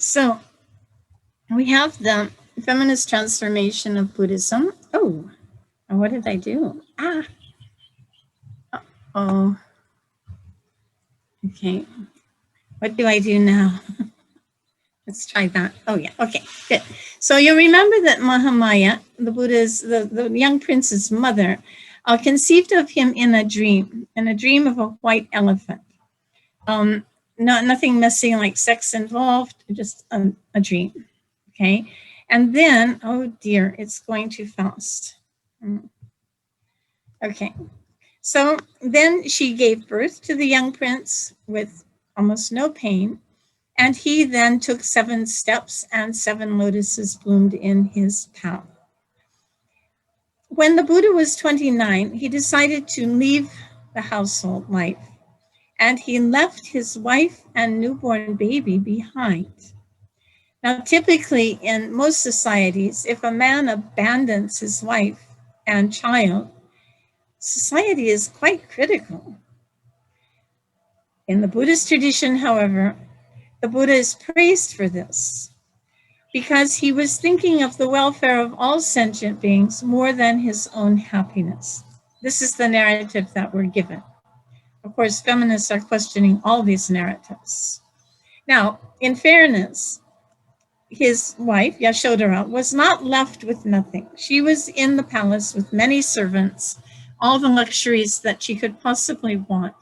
So we have the feminist transformation of Buddhism. Oh, what did I do? Oh, okay. What do I do now? Let's try that. Oh yeah, okay, good. So you remember that Mahamaya, the Buddha's, the young prince's mother, conceived of him in a dream of a white elephant. Nothing messy like sex involved, just a dream, okay? And then, oh dear, it's going too fast. Okay, so then she gave birth to the young prince with almost no pain, and he then took 7 steps and 7 lotuses bloomed in his path. When the Buddha was 29, he decided to leave the household life, and he left his wife and newborn baby behind. Now, typically in most societies, if a man abandons his wife and child, society is quite critical. In the Buddhist tradition, however, the Buddha is praised for this because he was thinking of the welfare of all sentient beings more than his own happiness. This is the narrative that we're given. Of course, feminists are questioning all these narratives. Now, in fairness, his wife, Yashodhara, was not left with nothing. She was in the palace with many servants, all the luxuries that she could possibly want.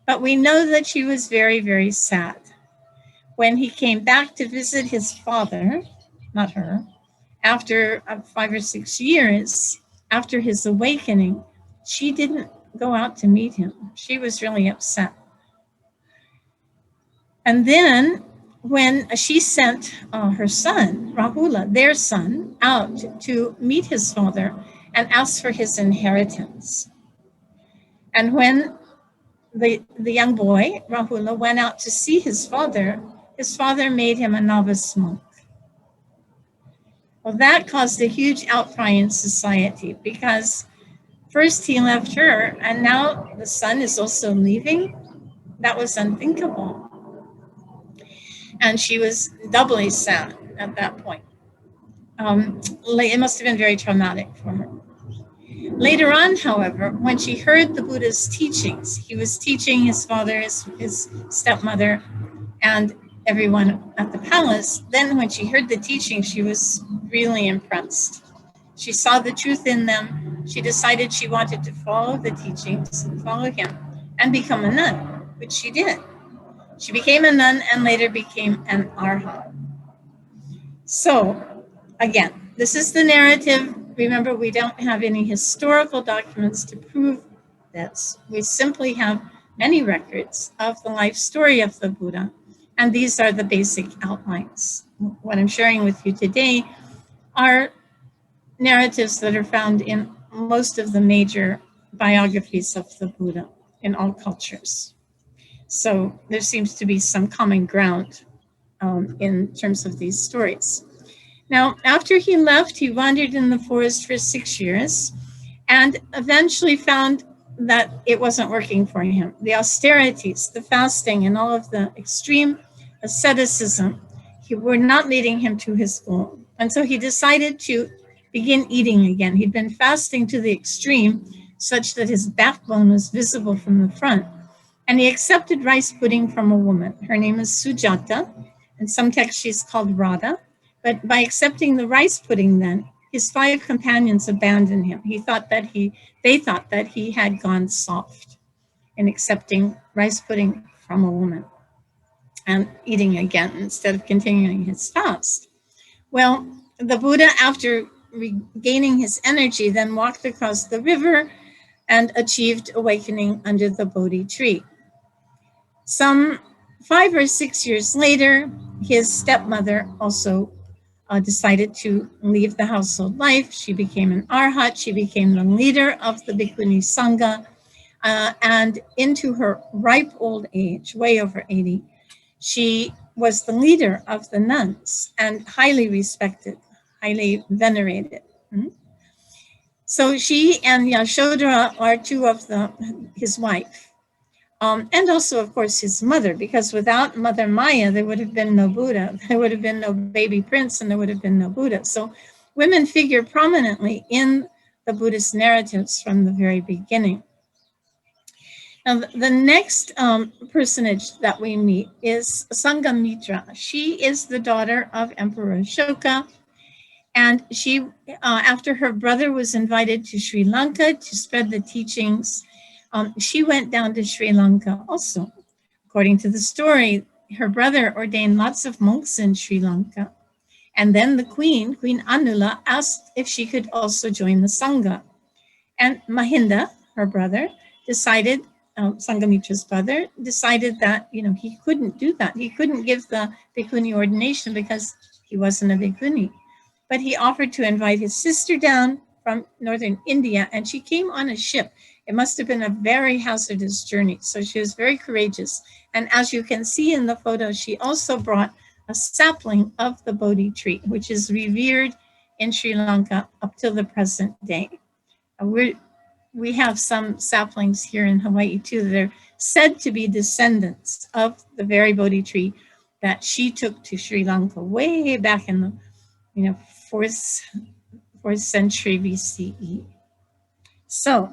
But we know that she was very, very sad. When he came back to visit his father, not her, after 5 or 6 years, after his awakening, she didn't go out to meet him. She was really upset. And then when she sent her son, Rahula, their son, out to meet his father and ask for his inheritance. And when the young boy, Rahula, went out to see his father made him a novice monk. Well, that caused a huge outcry in society because first he left her and now the son is also leaving. That was unthinkable. And she was doubly sad at that point. It must have been very traumatic for her. Later on, however, when she heard the Buddha's teachings, he was teaching his father, his stepmother, and everyone at the palace. Then when she heard the teaching, she was really impressed. She saw the truth in them. She decided she wanted to follow the teachings, follow him, and become a nun, which she did. She became a nun and later became an arhat. So, again, this is the narrative. Remember, we don't have any historical documents to prove this. We simply have many records of the life story of the Buddha. And these are the basic outlines. What I'm sharing with you today are narratives that are found in most of the major biographies of the Buddha in all cultures. So there seems to be some common ground in terms of these stories. Now, after he left, he wandered in the forest for 6 years and eventually found that it wasn't working for him. The austerities, the fasting, and all of the extreme asceticism were not leading him to his goal. And so he decided to begin eating again. He'd been fasting to the extreme such that his backbone was visible from the front. And he accepted rice pudding from a woman. Her name is Sujata. In some texts, she's called Radha. But by accepting the rice pudding then, his 5 companions abandoned him. They thought that he had gone soft in accepting rice pudding from a woman and eating again instead of continuing his fast. Well, the Buddha, after regaining his energy, then walked across the river and achieved awakening under the Bodhi tree. Some 5 or 6 years later, his stepmother also decided to leave the household life. She became an arhat. She became the leader of the Bhikkhuni Sangha. And into her ripe old age, way over 80, she was the leader of the nuns and highly respected, highly venerated. So she and Yashodhara are 2 of his wife. And also, of course, his mother, because without Mother Maya, there would have been no Buddha, there would have been no baby prince, and there would have been no Buddha. So women figure prominently in the Buddhist narratives from the very beginning. Now, the next personage that we meet is Sanghamitra. She is the daughter of Emperor Ashoka, and she, after her brother was invited to Sri Lanka to spread the teachings, she went down to Sri Lanka also. According to the story, her brother ordained lots of monks in Sri Lanka. And then the Queen Anula, asked if she could also join the Sangha. And Mahinda, her brother, decided, Sanghamitra's brother, decided that, he couldn't do that. He couldn't give the bhikkhuni ordination because he wasn't a bhikkhuni. But he offered to invite his sister down from northern India, and she came on a ship. It must have been a very hazardous journey, so she was very courageous. And as you can see in the photo, she also brought a sapling of the Bodhi tree, which is revered in Sri Lanka up till the present day. We have some saplings here in Hawaii too that are said to be descendants of the very Bodhi tree that she took to Sri Lanka way back in the 4th century BCE. So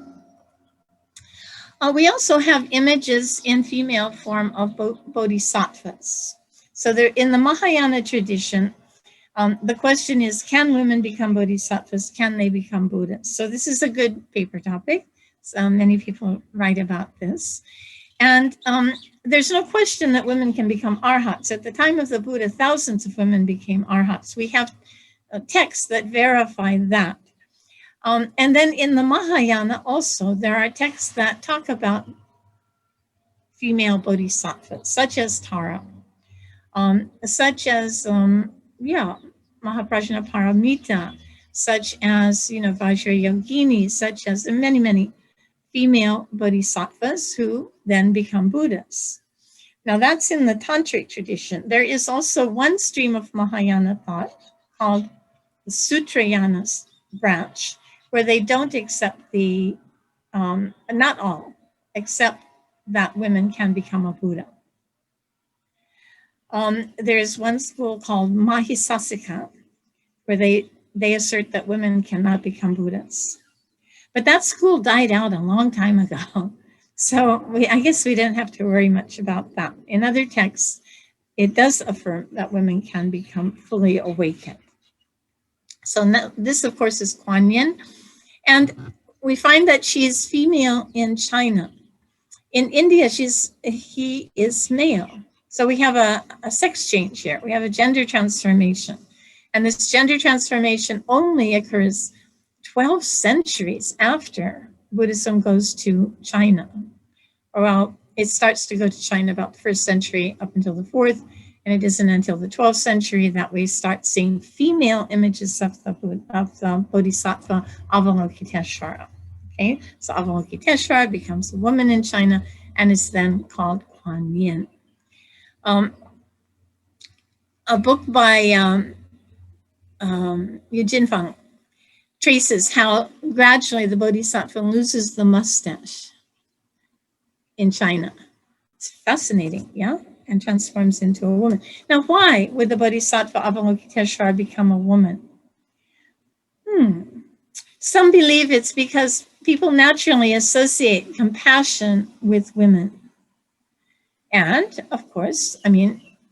we also have images in female form of bodhisattvas. So they're in the Mahayana tradition. The question is, can women become bodhisattvas? Can they become Buddhas? So this is a good paper topic. So many people write about this. And there's no question that women can become arhats. At the time of the Buddha, thousands of women became arhats. We have texts that verify that. And then in the Mahayana also, there are texts that talk about female bodhisattvas, such as Tara, such as, Mahaprajna Paramita, such as, Vajrayogini, such as many, many female bodhisattvas who then become Buddhas. Now that's in the Tantric tradition. There is also one stream of Mahayana thought called the Sutrayana branch, where they don't accept not all, accept that women can become a Buddha. There's one school called Mahisasika, where they assert that women cannot become Buddhas. But that school died out a long time ago. So I guess we didn't have to worry much about that. In other texts, it does affirm that women can become fully awakened. So now, this, of course, is Kuan Yin. And we find that she is female in China. In India, he is male. So we have a sex change here. We have a gender transformation. And this gender transformation only occurs 12 centuries after Buddhism goes to China. Well, it starts to go to China about the 1st century up until the 4th. And it isn't until the 12th century that we start seeing female images of the Bodhisattva Avalokiteshvara. Okay, so Avalokiteshvara becomes a woman in China and is then called Kuan Yin. A book by Yu Jinfeng traces how gradually the Bodhisattva loses the mustache in China. It's fascinating, yeah? And transforms into a woman. Now, why would the Bodhisattva Avalokiteshvara become a woman? Some believe it's because people naturally associate compassion with women. And, of course,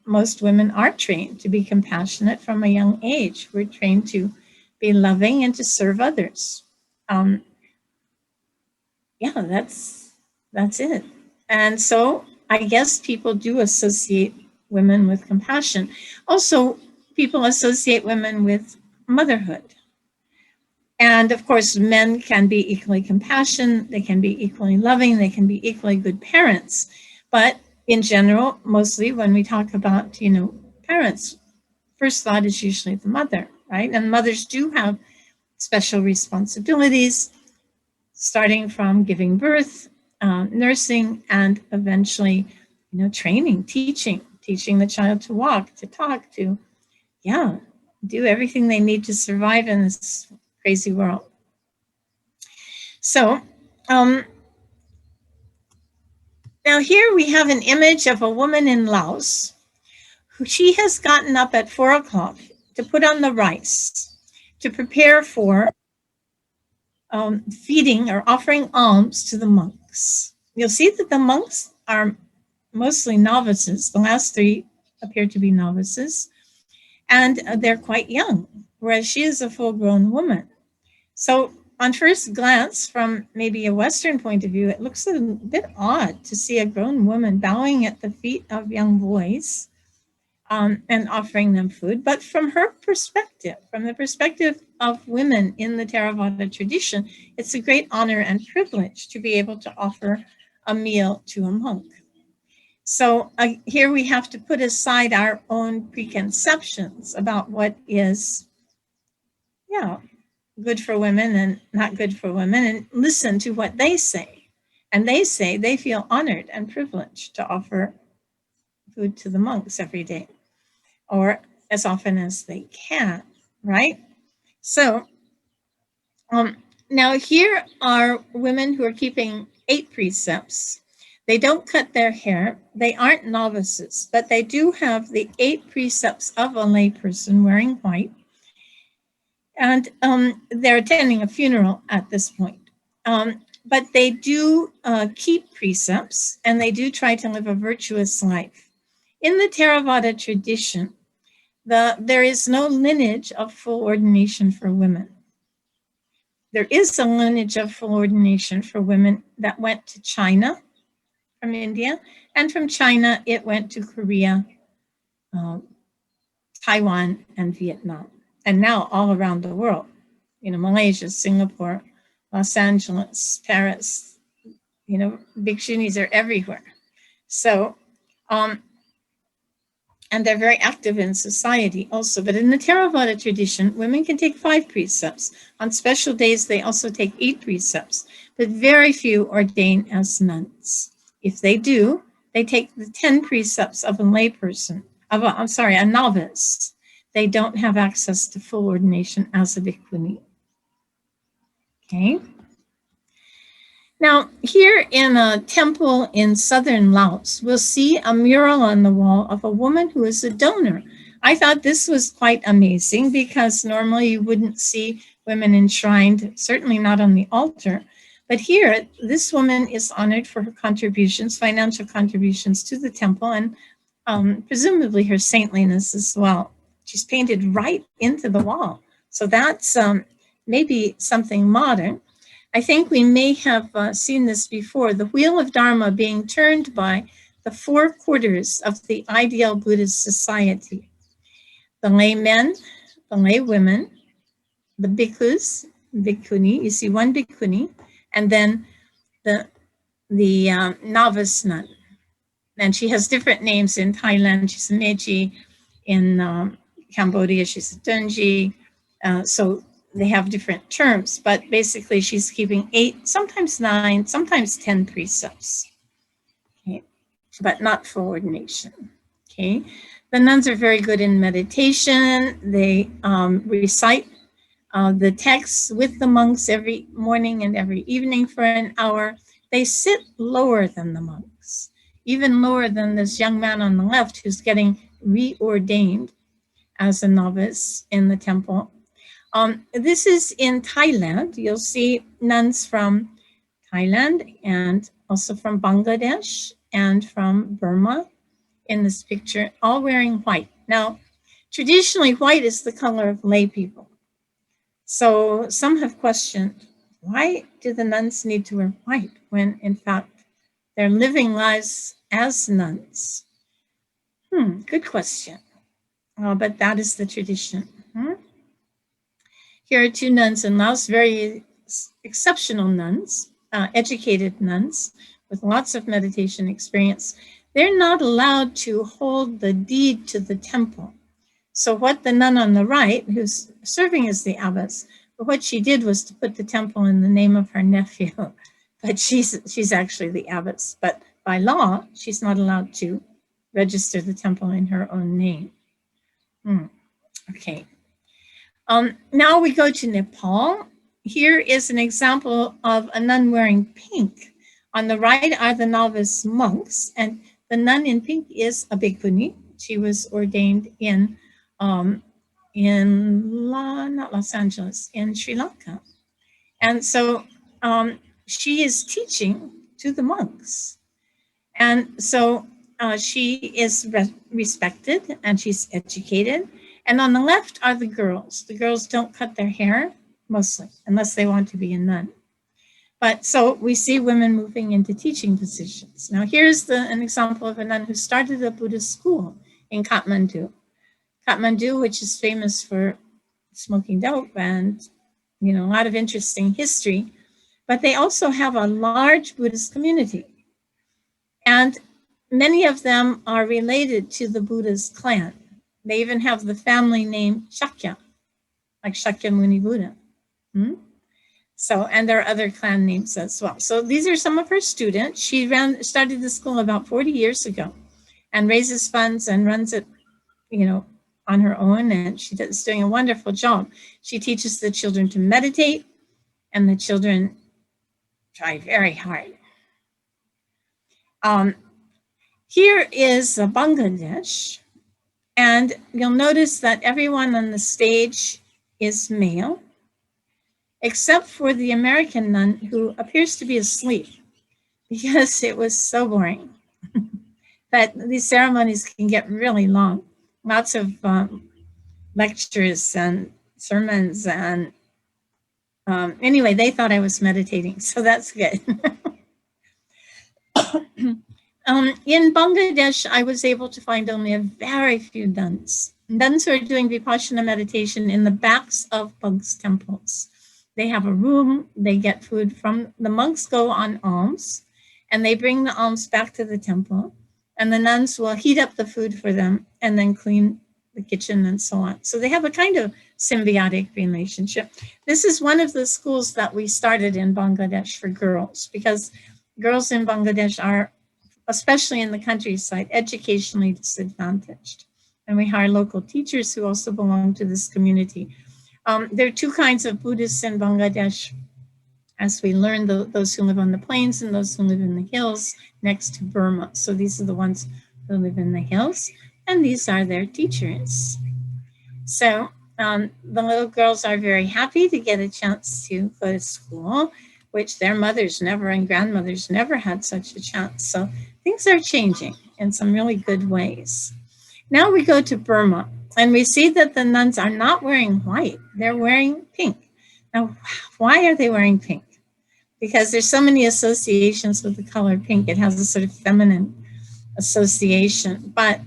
most women are trained to be compassionate from a young age. We're trained to be loving and to serve others. That's it. And so I guess people do associate women with compassion. Also, people associate women with motherhood. And of course, men can be equally compassionate, they can be equally loving, they can be equally good parents. But in general, mostly when we talk about, parents, first thought is usually the mother, right? And mothers do have special responsibilities, starting from giving birth, nursing, and eventually, training, teaching the child to walk, to talk, to, do everything they need to survive in this crazy world. So, Now here we have an image of a woman in Laos who she has gotten up at 4 o'clock to put on the rice, to prepare for feeding or offering alms to the monks. You'll see that the monks are mostly novices. The last three appear to be novices, and they're quite young, whereas she is a full-grown woman. So on first glance, from maybe a Western point of view, it looks a bit odd to see a grown woman bowing at the feet of young boys and offering them food. But from her perspective, from the perspective of women in the Theravada tradition, it's a great honor and privilege to be able to offer a meal to a monk. So here we have to put aside our own preconceptions about what is, good for women and not good for women, and listen to what they say. And they say they feel honored and privileged to offer food to the monks every day, or as often as they can, right? So now here are women who are keeping 8 precepts. They don't cut their hair. They aren't novices, but they do have the 8 precepts of a layperson wearing white. And they're attending a funeral at this point. But they do keep precepts, and they do try to live a virtuous life. In the Theravada tradition, there is no lineage of full ordination for women. There is a lineage of full ordination for women that went to China from India, and from China it went to Korea, Taiwan, and Vietnam, and now all around the world. Malaysia, Singapore, Los Angeles, Paris, bhikshunis are everywhere. So, and they're very active in society also. But in the Theravada tradition, women can take 5 precepts. On special days, they also take 8 precepts, but very few ordain as nuns. If they do, they take the 10 precepts of a layperson, a novice. They don't have access to full ordination as a bhikkhuni. Okay. Now, here in a temple in southern Laos, we'll see a mural on the wall of a woman who is a donor. I thought this was quite amazing because normally you wouldn't see women enshrined, certainly not on the altar. But here, this woman is honored for her contributions, financial contributions to the temple, and presumably her saintliness as well. She's painted right into the wall. So that's maybe something modern. I think we may have seen this before, the wheel of Dharma being turned by the 4 quarters of the ideal Buddhist society. The laymen, the laywomen, the bhikkhus, bhikkhuni, you see 1 bhikkhuni, and then the novice nun. And she has different names in Thailand. She's a Meji. In Cambodia, she's a Dunji. So they have different terms, but basically she's keeping 8, sometimes 9, sometimes 10 precepts, okay, but not full ordination, okay. The nuns are very good in meditation. They recite the texts with the monks every morning and every evening for an hour. They sit lower than the monks, even lower than this young man on the left who's getting reordained as a novice in the temple. This is in Thailand. You'll see nuns from Thailand and also from Bangladesh and from Burma in this picture, all wearing white. Now, traditionally, white is the color of lay people. So some have questioned, why do the nuns need to wear white when, in fact, they're living lives as nuns? Good question. But that is the tradition. Here are 2 nuns in Laos, very exceptional nuns, educated nuns with lots of meditation experience. They're not allowed to hold the deed to the temple. So what the nun on the right, who's serving as the abbess, what she did was to put the temple in the name of her nephew, but she's actually the abbess. But by law, she's not allowed to register the temple in her own name. Okay. Now we go to Nepal. Here is an example of a nun wearing pink On the right are the novice monks, and the nun in pink is a bhikkhuni. She was ordained in not Los Angeles, in Sri Lanka. And so she is teaching to the monks. And so she is respected and she's educated. And on the left are the girls. The girls don't cut their hair, mostly, unless they want to be a nun. But so we see women moving into teaching positions. Now here's an example of a nun who started a Buddhist school in Kathmandu. Kathmandu, which is famous for smoking dope and, you know, a lot of interesting history, but they also have a large Buddhist community. And many of them are related to the Buddha's clan. They even have the family name Shakya, like Shakyamuni Buddha. So, and there are other clan names as well. So these are some of her students. She started the school about 40 years ago and raises funds and runs it, you know, on her own. And she's doing a wonderful job. She teaches the children to meditate, and the children try very hard. Here is Bangladesh, and you'll notice that everyone on the stage is male, except for the American nun who appears to be asleep because it was so boring. But these ceremonies can get really long. Lots of lectures and sermons, and anyway, they thought I was meditating, so that's good. In Bangladesh, I was able to find only a very few nuns. Nuns who are doing Vipassana meditation in the backs of monks' temples. They have a room, they get food from, the monks go on alms, and they bring the alms back to the temple, and the nuns will heat up the food for them and then clean the kitchen and so on. So they have a kind of symbiotic relationship. This is one of the schools that we started in Bangladesh for girls, because girls in Bangladesh are, especially in the countryside, educationally disadvantaged. And we hire local teachers who also belong to this community. There are two kinds of Buddhists in Bangladesh, as we learn, those who live on the plains and those who live in the hills next to Burma. So these are the ones who live in the hills, and these are their teachers. So the little girls are very happy to get a chance to go to school, which their mothers never and grandmothers never had such a chance. So things are changing in some really good ways. Now we go to Burma, and we see that the nuns are not wearing white, they're wearing pink. Now, why are they wearing pink? Because there's so many associations with the color pink. It has a sort of feminine association. But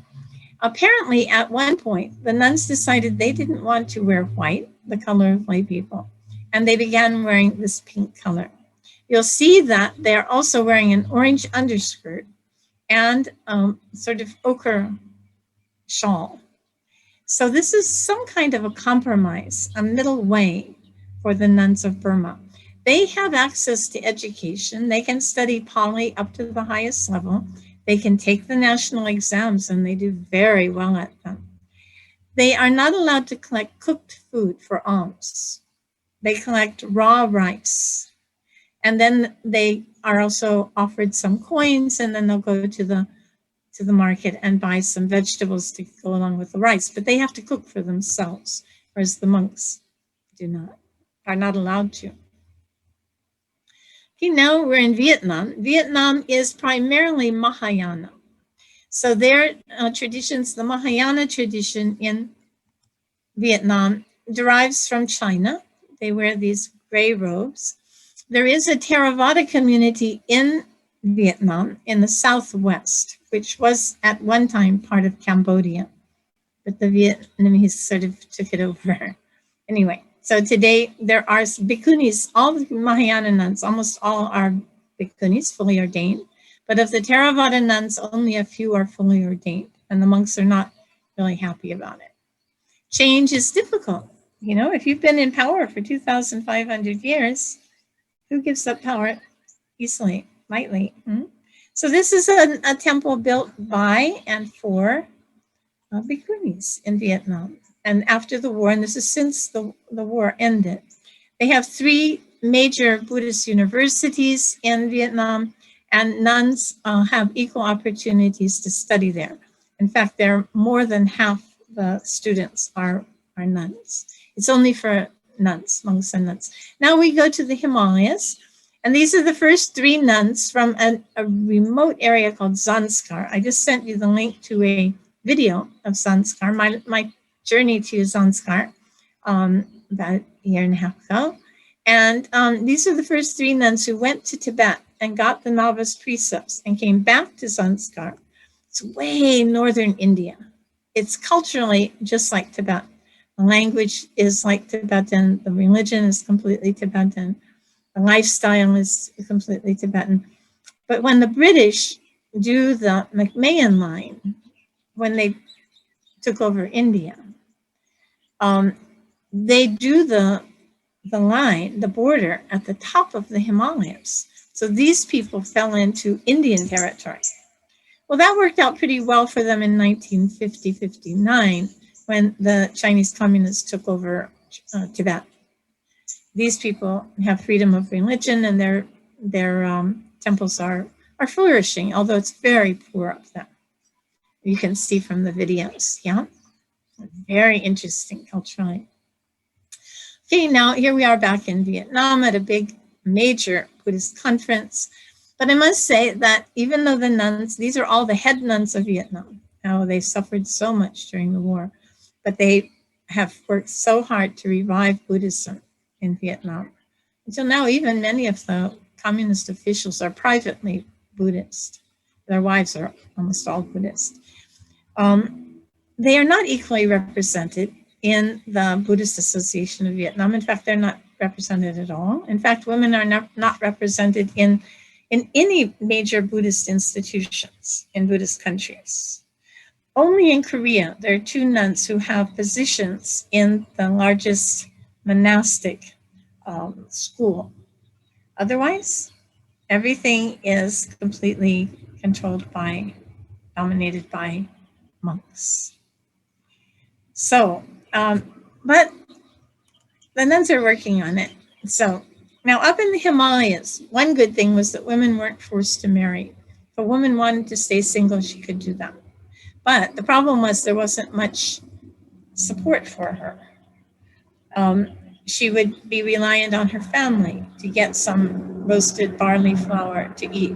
apparently at one point, the nuns decided they didn't want to wear white, the color of lay people, and they began wearing this pink color. You'll see that they're also wearing an orange underskirt and sort of ochre shawl. So this is some kind of a compromise, a middle way for the nuns of Burma. They have access to education. They can study Pali up to the highest level. They can take the national exams, and they do very well at them. They are not allowed to collect cooked food for alms. They collect raw rice. And then they are also offered some coins, and then they'll go to the market and buy some vegetables to go along with the rice. But they have to cook for themselves, whereas the monks are not allowed to. Okay, now we're in Vietnam. Vietnam is primarily Mahayana. So their traditions, the Mahayana tradition in Vietnam derives from China. They wear these gray robes. There is a Theravada community in Vietnam in the southwest, which was at one time part of Cambodia, but the Vietnamese sort of took it over. Anyway, so today there are bhikkhunis, all the Mahayana nuns, almost all are bhikkhunis, fully ordained, but of the Theravada nuns, only a few are fully ordained, and the monks are not really happy about it. Change is difficult. You know, if you've been in power for 2,500 years, who gives up power easily, lightly? So this is a temple built by and for bhikkhunis in Vietnam. And after the war, and this is since the war ended, they have 3 major Buddhist universities in Vietnam, And nuns have equal opportunities to study there. In fact, there more than half the students are nuns. It's only for nuns, monks and nuns. Now we go to the Himalayas, and these are the first 3 nuns from a remote area called Zanskar. I just sent you the link to a video of Zanskar, my journey to Zanskar about a year and a half ago. And these are the first 3 nuns who went to Tibet and got the novice precepts and came back to Zanskar. It's way northern India. It's culturally just like Tibet. The language is like Tibetan. The religion is completely Tibetan. The lifestyle is completely Tibetan. But when the British do the McMahon line, when they took over India, they do the line, the border at the top of the Himalayas. So these people fell into Indian territory. Well, that worked out pretty well for them in 1950-59 when the Chinese communists took over Tibet. These people have freedom of religion, and their temples are flourishing, although it's very poor up there. You can see from the videos, yeah? Very interesting culturally. Okay, now here we are back in Vietnam at a big, major Buddhist conference. But I must say that even though the nuns, these are all the head nuns of Vietnam. Now they suffered so much during the war, but they have worked so hard to revive Buddhism in Vietnam. Until now, even many of the communist officials are privately Buddhist. Their wives are almost all Buddhist. They are not equally represented in the Buddhist Association of Vietnam. In fact, they're not represented at all. In fact, women are not represented in any major Buddhist institutions in Buddhist countries. Only in Korea, there are 2 nuns who have positions in the largest monastic school. Otherwise, everything is completely dominated by monks. So, but the nuns are working on it. So now up in the Himalayas, one good thing was that women weren't forced to marry. If a woman wanted to stay single, she could do that. But the problem was there wasn't much support for her. She would be reliant on her family to get some roasted barley flour to eat.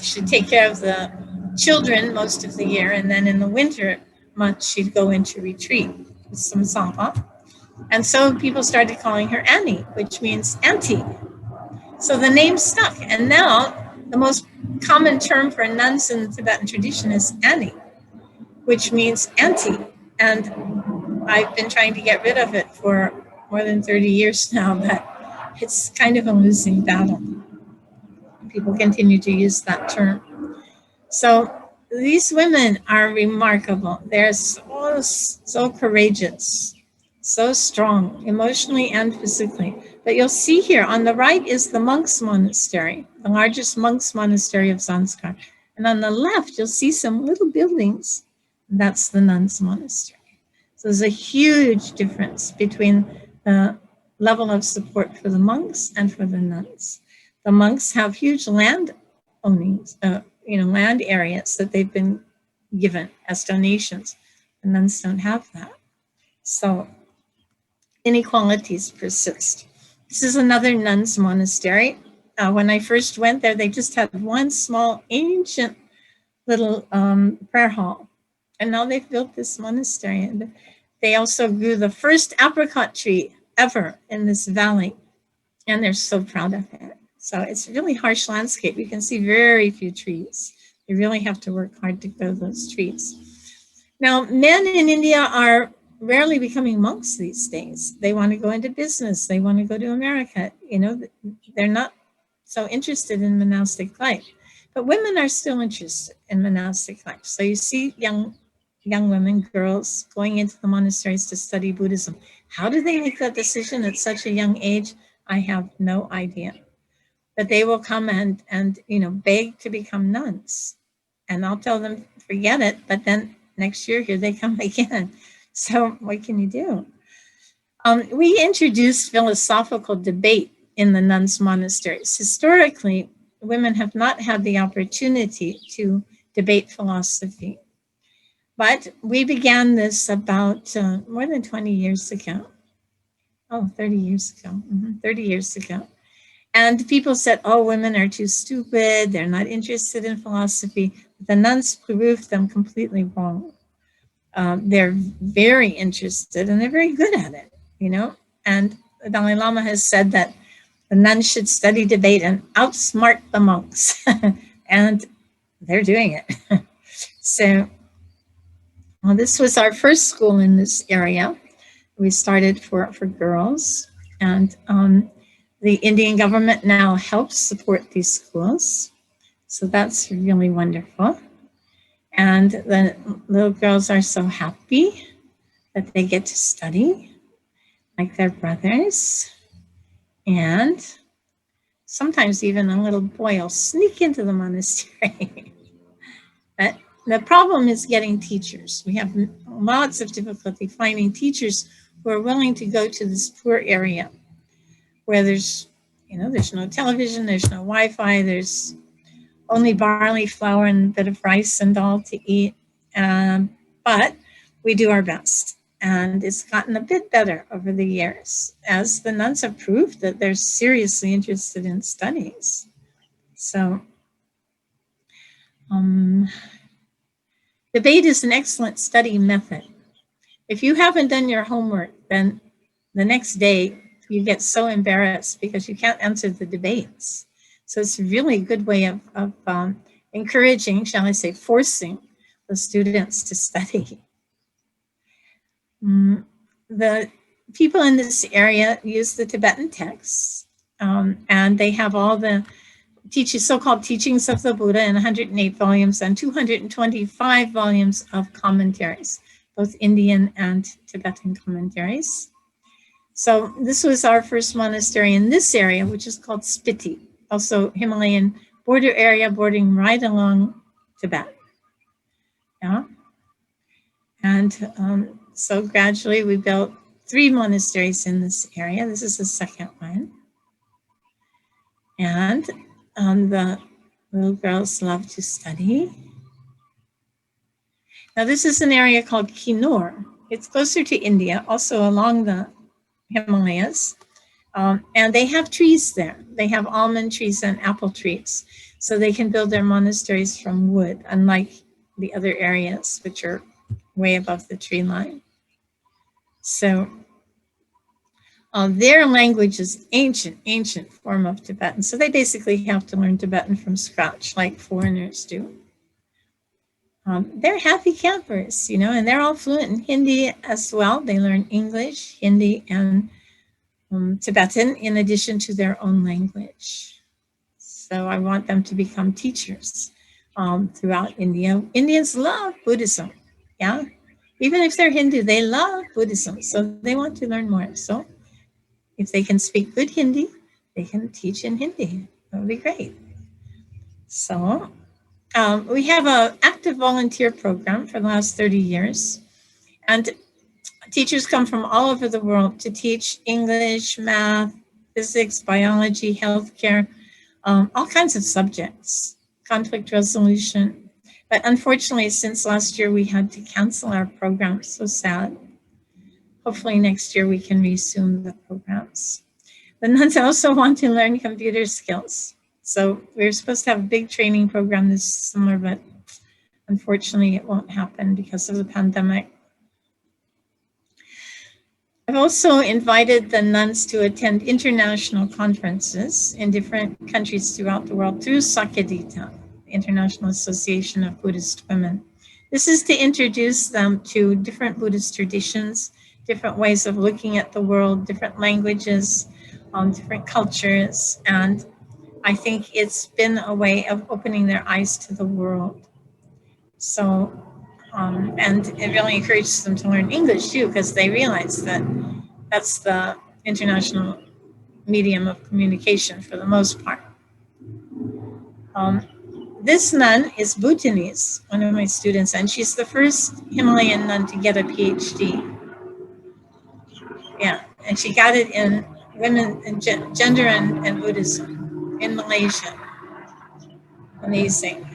She'd take care of the children most of the year, and then in the winter months, she'd go into retreat with some sangha. And so people started calling her Annie, which means auntie. So the name stuck. And now the most common term for nuns in the Tibetan tradition is Annie, which means auntie. And I've been trying to get rid of it for more than 30 years now, but it's kind of a losing battle. People continue to use that term. So these women are remarkable. They're so courageous, so strong, emotionally and physically. But you'll see here on the right is the monks' monastery, the largest monks' monastery of Zanskar. And on the left, you'll see some little buildings. That's the nuns' monastery. So there's a huge difference between the level of support for the monks and for the nuns. The monks have huge land ownings, land areas that they've been given as donations. The nuns don't have that. So inequalities persist. This is another nuns' monastery. When I first went there, they just had one small, ancient little prayer hall. And now they've built this monastery. And they also grew the first apricot tree ever in this valley. And they're so proud of it. So it's a really harsh landscape. You can see very few trees. You really have to work hard to grow those trees. Now, men in India are rarely becoming monks these days. They want to go into business. They want to go to America. They're not so interested in monastic life. But women are still interested in monastic life. So you see young women, girls, going into the monasteries to study Buddhism. How do they make that decision at such a young age? I have no idea. But they will come and beg to become nuns. And I'll tell them, forget it. But then next year, here they come again. So what can you do? We introduced philosophical debate in the nuns' monasteries. Historically, women have not had the opportunity to debate philosophy. But we began this about more than 20 years ago. Oh, 30 years ago. 30 years ago. And people said, oh, women are too stupid. They're not interested in philosophy. The nuns proved them completely wrong. They're very interested and they're very good at it, you know. And the Dalai Lama has said that the nuns should study debate and outsmart the monks. And they're doing it. So this was our first school in this area. We started for girls. And the Indian government now helps support these schools. So that's really wonderful. And the little girls are so happy that they get to study like their brothers. And sometimes even a little boy will sneak into the monastery. But the problem is getting teachers. We have lots of difficulty finding teachers who are willing to go to this poor area where there's no television, there's no Wi-Fi, there's only barley flour and a bit of rice and all to eat. But we do our best. And it's gotten a bit better over the years as the nuns have proved that they're seriously interested in studies. So debate is an excellent study method. If you haven't done your homework, then the next day you get so embarrassed because you can't answer the debates. So it's really a good way of encouraging, shall I say, forcing the students to study. The people in this area use the Tibetan texts, and they have all the so-called teachings of the Buddha in 108 volumes and 225 volumes of commentaries, both Indian and Tibetan commentaries. So this was our first monastery in this area, which is called Spiti, also Himalayan border area bordering right along Tibet. Yeah. And so gradually we built 3 monasteries in this area. This is the second one. And the little girls love to study. Now this is an area called Kinur. It's closer to India, also along the Himalayas. And they have trees there. They have almond trees and apple trees. So they can build their monasteries from wood, unlike the other areas, which are way above the tree line. So their language is ancient form of Tibetan. So they basically have to learn Tibetan from scratch, like foreigners do. They're happy campers, and they're all fluent in Hindi as well. They learn English, Hindi, and Tibetan in addition to their own language. So I want them to become teachers throughout India. Indians love Buddhism, yeah? Even if they're Hindu, they love Buddhism, so they want to learn more. So if they can speak good Hindi, they can teach in Hindi. That would be great. So we have an active volunteer program for the last 30 years. And teachers come from all over the world to teach English, math, physics, biology, healthcare, all kinds of subjects, conflict resolution. But unfortunately, since last year, we had to cancel our program. So sad. Hopefully next year we can resume the programs. The nuns also want to learn computer skills. So we're supposed to have a big training program this summer, but unfortunately it won't happen because of the pandemic. I've also invited the nuns to attend international conferences in different countries throughout the world through Sakadita, the International Association of Buddhist Women. This is to introduce them to different Buddhist traditions, different ways of looking at the world, different languages, different cultures. And I think it's been a way of opening their eyes to the world. So, and it really encourages them to learn English too, because they realize that that's the international medium of communication for the most part. This nun is Bhutanese, one of my students, and she's the first Himalayan nun to get a PhD. Yeah, and she got it in women and gender and Buddhism in Malaysia. Amazing.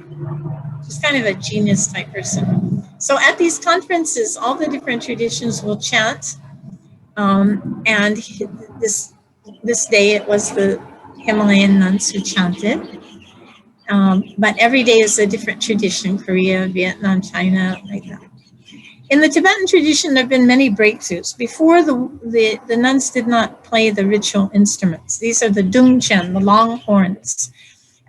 She's kind of a genius type person. So at these conferences, all the different traditions will chant. And this day it was the Himalayan nuns who chanted. But every day is a different tradition, Korea, Vietnam, China, like that. In the Tibetan tradition, there have been many breakthroughs. Before, the nuns did not play the ritual instruments. These are the dungchen, the long horns.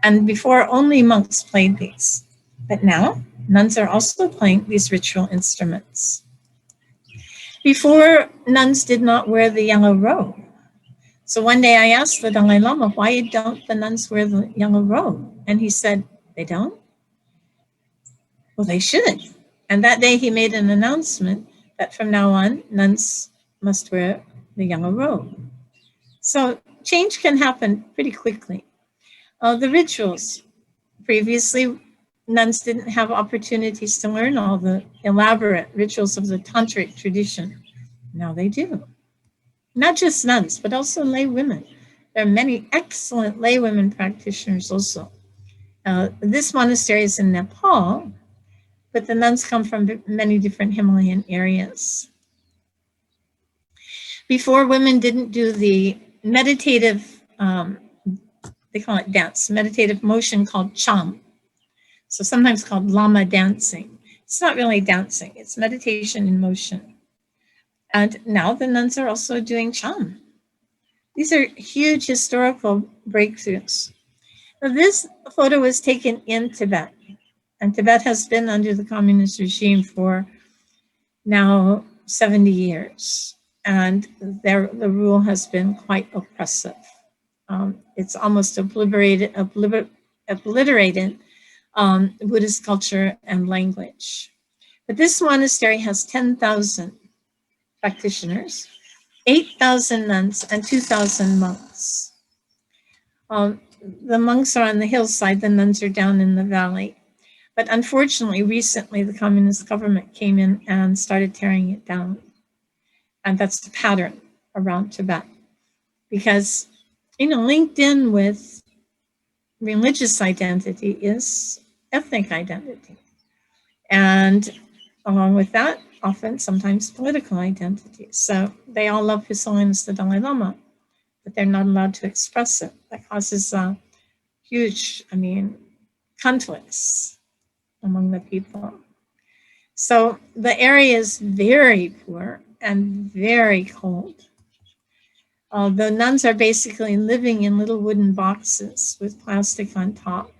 And before, only monks played these. But now, nuns are also playing these ritual instruments. Before, nuns did not wear the yellow robe. So one day I asked the Dalai Lama, why don't the nuns wear the yellow robe? And he said, they don't? Well, they should. And that day he made an announcement that from now on, nuns must wear the yellow robe. So change can happen pretty quickly. The rituals. Previously, nuns didn't have opportunities to learn all the elaborate rituals of the tantric tradition. Now they do. Not just nuns, but also lay women. There are many excellent lay women practitioners also. This monastery is in Nepal, but the nuns come from many different Himalayan areas. Before, women didn't do the meditative, they call it dance, meditative motion called cham. So sometimes called lama dancing. It's not really dancing, it's meditation in motion. And now the nuns are also doing cham. These are huge historical breakthroughs. Now, this photo was taken in Tibet. And Tibet has been under the communist regime for now 70 years. And the rule has been quite oppressive. It's almost obliterated Buddhist culture and language. But this monastery has 10,000 practitioners, 8,000 nuns, and 2,000 monks. The monks are on the hillside, the nuns are down in the valley. But unfortunately, recently, the communist government came in and started tearing it down. And that's the pattern around Tibet. Because, linked in with religious identity is ethnic identity. And along with that, often, sometimes political identity. So they all love His Holiness the Dalai Lama, but they're not allowed to express it. That causes huge, conflicts among the people. So the area is very poor and very cold. The nuns are basically living in little wooden boxes with plastic on top.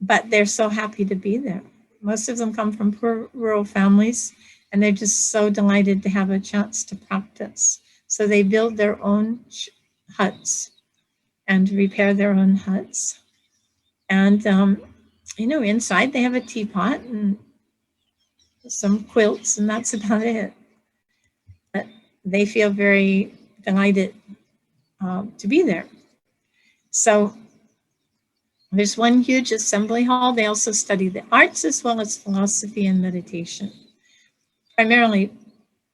But they're so happy to be there. Most of them come from poor rural families, and they're just so delighted to have a chance to practice. So they build their own huts and repair their own huts. And inside they have a teapot and some quilts, and that's about it. But they feel very delighted to be there. So there's one huge assembly hall. They also study the arts as well as philosophy and meditation. Primarily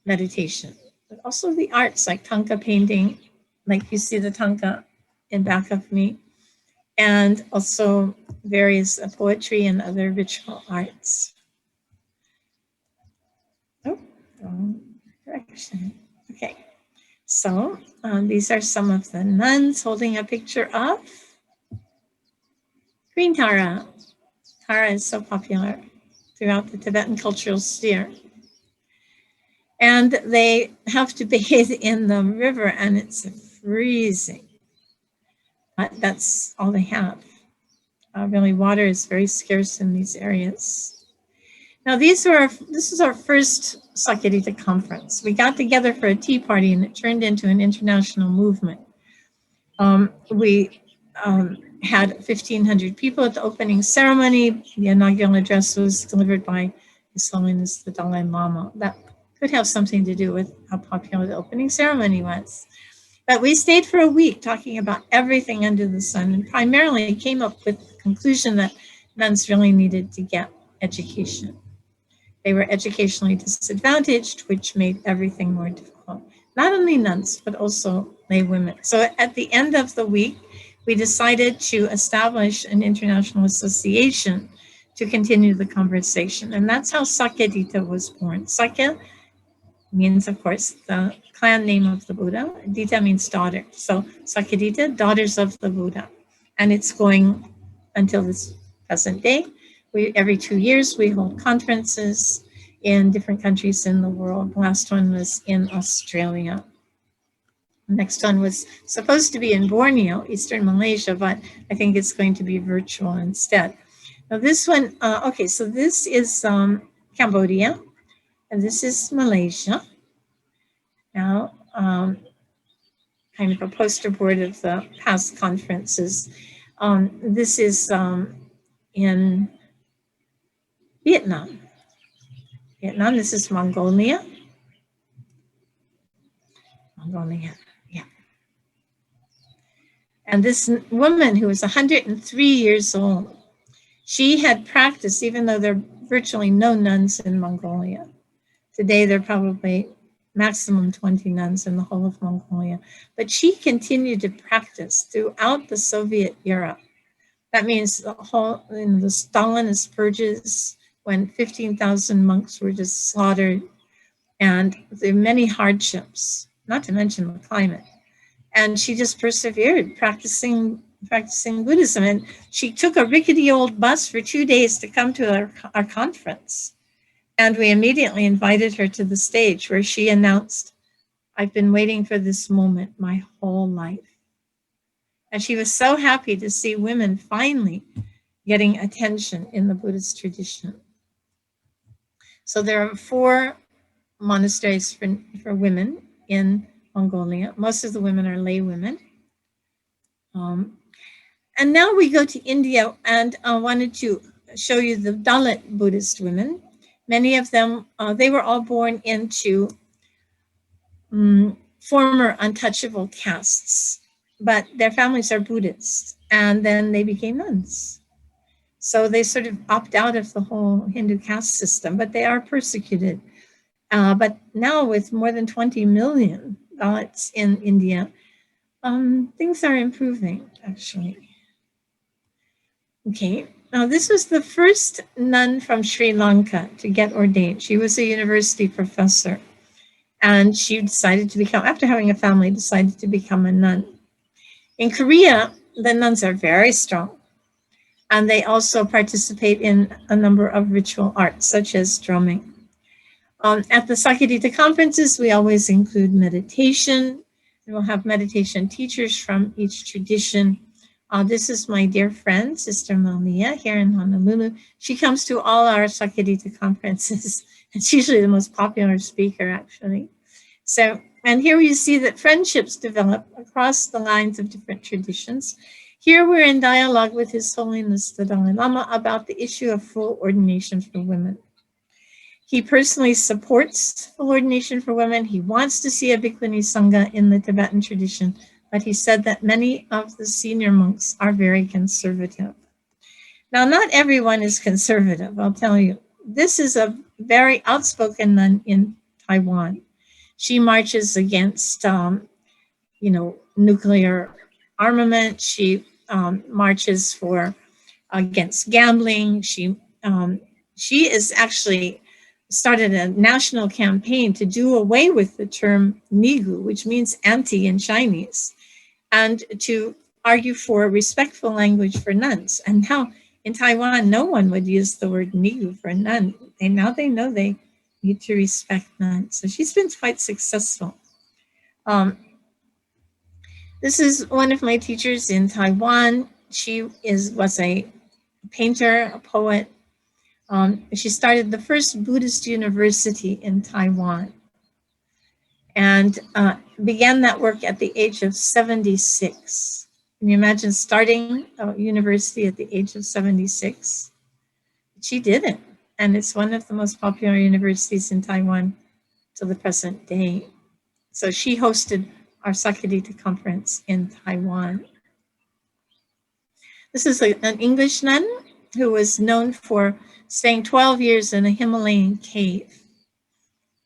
meditation, but also the arts like tanka painting, like you see the tanka in back of me, and also various poetry and other ritual arts. Oh, wrong direction. Okay, so these are some of the nuns holding a picture of Green Tara. Tara is so popular throughout the Tibetan cultural sphere. And they have to bathe in the river, and it's freezing. That's all they have. Really, water is very scarce in these areas. Now, this is our first Sakirita conference. We got together for a tea party, and it turned into an international movement. We had 1,500 people at the opening ceremony. The inaugural address was delivered by His Holiness the Dalai Lama. That could have something to do with how popular the opening ceremony was. But we stayed for a week talking about everything under the sun, and primarily came up with the conclusion that nuns really needed to get education. They were educationally disadvantaged, which made everything more difficult. Not only nuns, but also lay women. So at the end of the week, we decided to establish an international association to continue the conversation. And that's how Sakyadhita was born. Sakya means, of course, the clan name of the Buddha. Dita means daughter. So Sakyadhita, daughters of the Buddha. And it's going until this present day. Every 2 years, we hold conferences in different countries in the world. The last one was in Australia. The next one was supposed to be in Borneo, Eastern Malaysia, but I think it's going to be virtual instead. Now this one, okay, so this is Cambodia, and this is Malaysia. Now, kind of a poster board of the past conferences. This is in Vietnam. This is Mongolia. Yeah. And this woman who was 103 years old, she had practiced, even though there are virtually no nuns in Mongolia. Today, there are probably maximum 20 nuns in the whole of Mongolia. But she continued to practice throughout the Soviet era. That means the whole, the Stalinist purges, when 15,000 monks were just slaughtered, and there were many hardships, not to mention the climate. And she just persevered, practicing Buddhism. And she took a rickety old bus for 2 days to come to our conference. And we immediately invited her to the stage where she announced, "I've been waiting for this moment my whole life." And she was so happy to see women finally getting attention in the Buddhist tradition. So there are 4 monasteries for women in Mongolia. Most of the women are lay women. And now we go to India, and I wanted to show you the Dalit Buddhist women. Many of them, they were all born into former untouchable castes, but their families are Buddhists, and then they became nuns. So they sort of opt out of the whole Hindu caste system, but they are persecuted. But now with more than 20 million Dalits in India, things are improving, actually. Okay, now this was the first nun from Sri Lanka to get ordained. She was a university professor, and she decided to become, after having a family, decided to become a nun. In Korea, the nuns are very strong, and they also participate in a number of ritual arts, such as drumming. At the Sakyadhita conferences, we always include meditation. And we'll have meditation teachers from each tradition. This is my dear friend, Sister Malia, here in Honolulu. She comes to all our Sakyadhita conferences, and she's usually the most popular speaker, actually. So, and here you see that friendships develop across the lines of different traditions. Here we're in dialogue with His Holiness the Dalai Lama about the issue of full ordination for women. He personally supports full ordination for women. He wants to see a Bhikkhuni Sangha in the Tibetan tradition, but he said that many of the senior monks are very conservative. Now, not everyone is conservative, I'll tell you. This is a very outspoken nun in Taiwan. She marches against, nuclear armament. She marches against gambling. She is actually started a national campaign to do away with the term nigu, which means anti in Chinese, and to argue for respectful language for nuns. And now in Taiwan, no one would use the word nigu for nun. And now they know they need to respect nuns. So she's been quite successful. This is one of my teachers in Taiwan. She was a painter, a poet. She started the first Buddhist university in Taiwan and began that work at the age of 76. Can you imagine starting a university at the age of 76? She did it, and it's one of the most popular universities in Taiwan to the present day. So she hosted our Sakyadhita conference in Taiwan. This is an English nun who was known for staying 12 years in a Himalayan cave.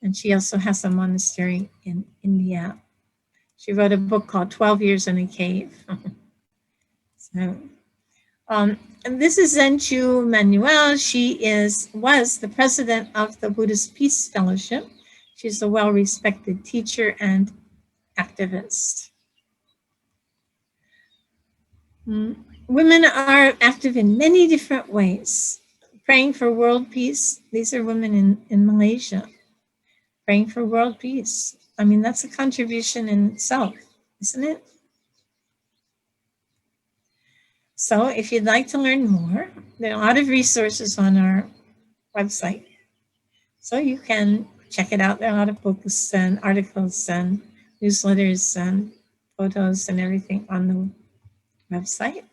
And she also has a monastery in India. She wrote a book called 12 Years in a Cave. And this is Zenju Manuel. She was the president of the Buddhist Peace Fellowship. She's a well-respected teacher and activist. Women are active in many different ways. Praying for world peace. These are women in Malaysia. Praying for world peace. I mean, that's a contribution in itself, isn't it? So if you'd like to learn more, there are a lot of resources on our website. So you can check it out. There are a lot of books and articles and newsletters and photos and everything on the website.